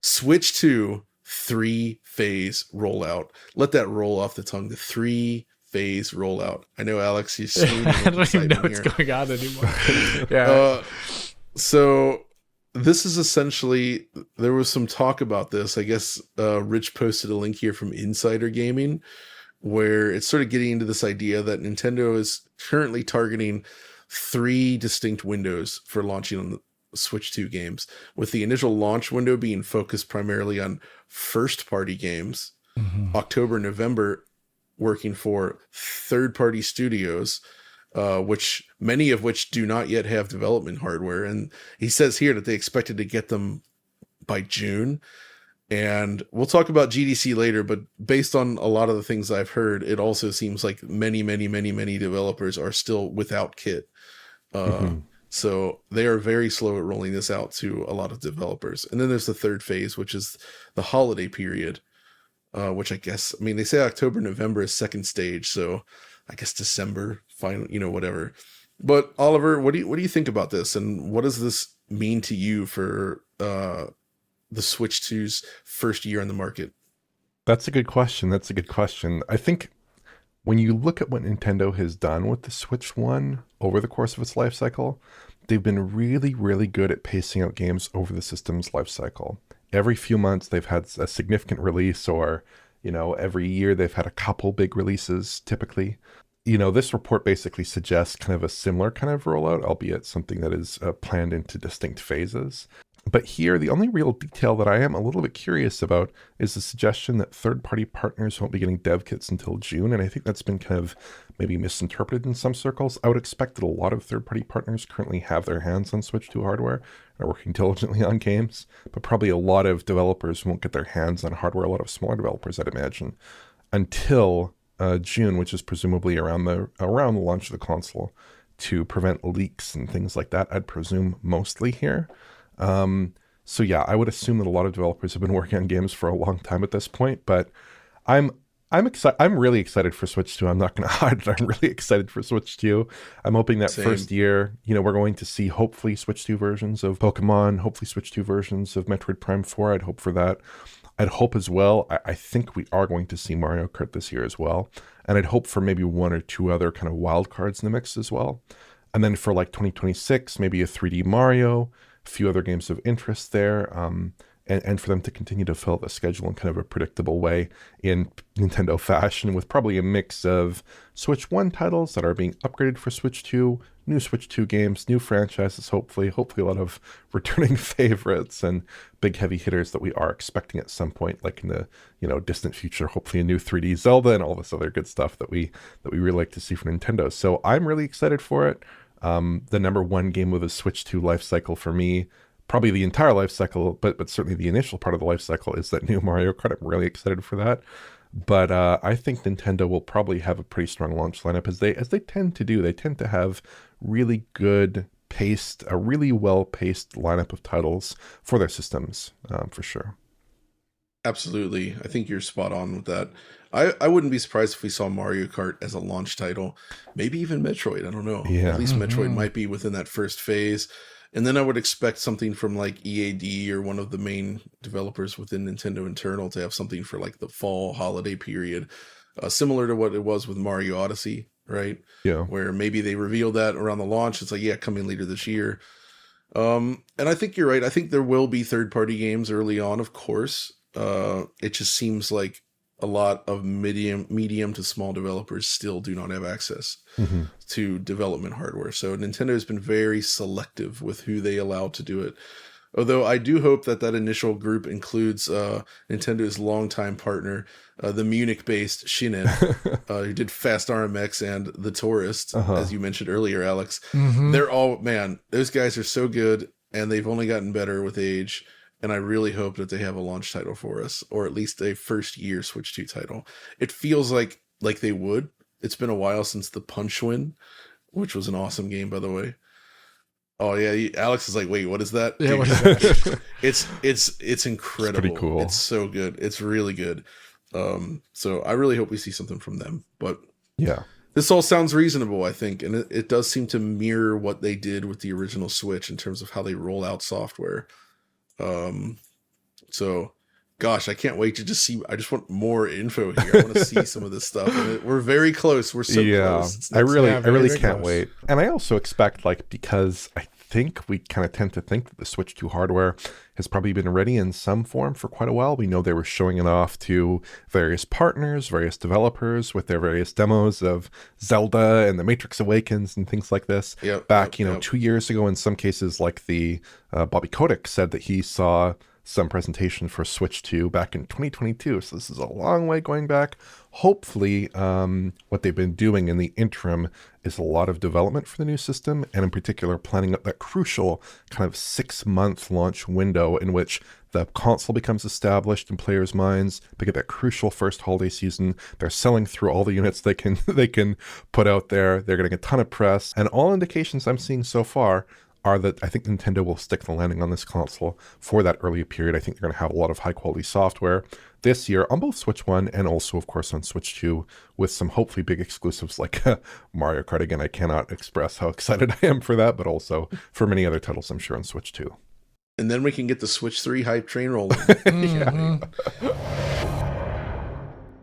Switch 2 3-phase rollout. Let that roll off the tongue. The 3-phase rollout. I know, Alex, you're screaming I with don't even know excitement what's here. going on anymore. Yeah. So this is essentially, there was some talk about this. I guess Rich posted a link here from Insider Gaming, where it's sort of getting into this idea that Nintendo is currently targeting 3 distinct windows for launching on the Switch 2 games, with the initial launch window being focused primarily on first-party games, Mhm. October, November working for third-party studios, which many of which do not yet have development hardware. And he says here that they expected to get them by June. And we'll talk about GDC later, but based on a lot of the things I've heard, it also seems like many developers are still without kit. Uh, Mhm. so they are very slow at rolling this out to a lot of developers. And then there's the third phase, which is the holiday period, which I guess, I mean, they say October, November is second stage. So I guess December, final, whatever. But Oliver, what do you think about this? And what does this mean to you for, the Switch 2's first year on the market? That's a good question. That's a good question. I think when you look at what Nintendo has done with the Switch 1 over the course of its life cycle, they've been really, really good at pacing out games over the system's life cycle. Every few months, they've had a significant release, or, every year they've had a couple big releases typically. This report basically suggests kind of a similar kind of rollout, albeit something that is planned into distinct phases. But here, the only real detail that I am a little bit curious about is the suggestion that third-party partners won't be getting dev kits until June, and I think that's been kind of maybe misinterpreted in some circles. I would expect that a lot of third-party partners currently have their hands on Switch 2 hardware and are working diligently on games, but probably a lot of developers won't get their hands on hardware, a lot of smaller developers, I'd imagine, until June, which is presumably around the launch of the console, to prevent leaks and things like that, I'd presume mostly here. So yeah, I would assume that a lot of developers have been working on games for a long time at this point, but I'm excited. I'm really excited for Switch 2. I'm not going to hide that I'm really excited for Switch 2. I'm hoping that Same. first year, we're going to see hopefully Switch 2 versions of Pokemon, hopefully Switch 2 versions of Metroid Prime 4. I'd hope for that. I'd hope as well, I think we are going to see Mario Kart this year as well. And I'd hope for maybe 1 or 2 other kind of wild cards in the mix as well. And then for like 2026, maybe a 3D Mario, a few other games of interest there, and for them to continue to fill the schedule in kind of a predictable way in Nintendo fashion, with probably a mix of Switch 1 titles that are being upgraded for Switch 2, new Switch 2 games, new franchises, hopefully a lot of returning favorites and big heavy hitters that we are expecting at some point, like in the distant future, hopefully a new 3D Zelda and all this other good stuff that we really like to see from Nintendo. So I'm really excited for it. The number one game with a Switch 2 life cycle for me, probably the entire life cycle, but certainly the initial part of the life cycle, is that new Mario Kart. I'm really excited for that. But I think Nintendo will probably have a pretty strong launch lineup, as they tend to do. They tend to have really good paced, a really well paced lineup of titles for their systems, for sure. Absolutely. I think you're spot on with that. I wouldn't be surprised if we saw Mario Kart as a launch title, maybe even Metroid. I don't know. Yeah. At least Metroid Mhm. might be within that first phase. And then I would expect something from like EAD or one of the main developers within Nintendo internal to have something for like the fall holiday period, similar to what it was with Mario Odyssey, right? Yeah. Where maybe they revealed that around the launch. It's like, yeah, coming later this year. And I think you're right. I think there will be third-party games early on, of course. It just seems like a lot of medium to small developers still do not have access Hmm. to development hardware. So Nintendo has been very selective with who they allow to do it. Although I do hope that initial group includes Nintendo's longtime partner, the Munich-based Shinen, who did Fast RMX and The Tourist, Uh-huh. as you mentioned earlier, Alex. Mhm. They're all, man, those guys are so good, and they've only gotten better with age. And I really hope that they have a launch title for us, or at least a first year Switch 2 title. It feels like they would. It's been a while since the Punch Win, which was an awesome game, by the way. Oh yeah, Alex is like, wait, what is that? Yeah, Dude, what is that? it's incredible. pretty cool. It's so good. It's really good. So I really hope we see something from them. But Yeah. this all sounds reasonable, I think, and it does seem to mirror what they did with the original Switch in terms of how they roll out software. So, gosh, I can't wait to just see. I just want more info here. I want to see some of this stuff. And we're very close. We're so close. It's I really very can't close. wait. And I also expect, like, because I think we kind of tend to think that the Switch 2 hardware has probably been ready in some form for quite a while. We know they were showing it off to various partners, various developers with their various demos of Zelda and The Matrix Awakens and things like this. Back 2 years ago, in some cases, like the Bobby Kotick said that he saw some presentation for Switch 2 back in 2022. So this is a long way going back. Hopefully, what they've been doing in the interim is a lot of development for the new system, and in particular, planning up that crucial kind of 6-month launch window in which the console becomes established in players' minds. They get that crucial first holiday season. They're selling through all the units they can put out there. They're getting a ton of press, and all indications I'm seeing so far are that I think Nintendo will stick the landing on this console for that early period. I think they're going to have a lot of high-quality software this year on both Switch 1 and also, of course, on Switch 2 with some hopefully big exclusives like Mario Kart. Again, I cannot express how excited I am for that, but also for many other titles, I'm sure, on Switch 2. And then we can get the Switch 3 hype train rolling. Mhm.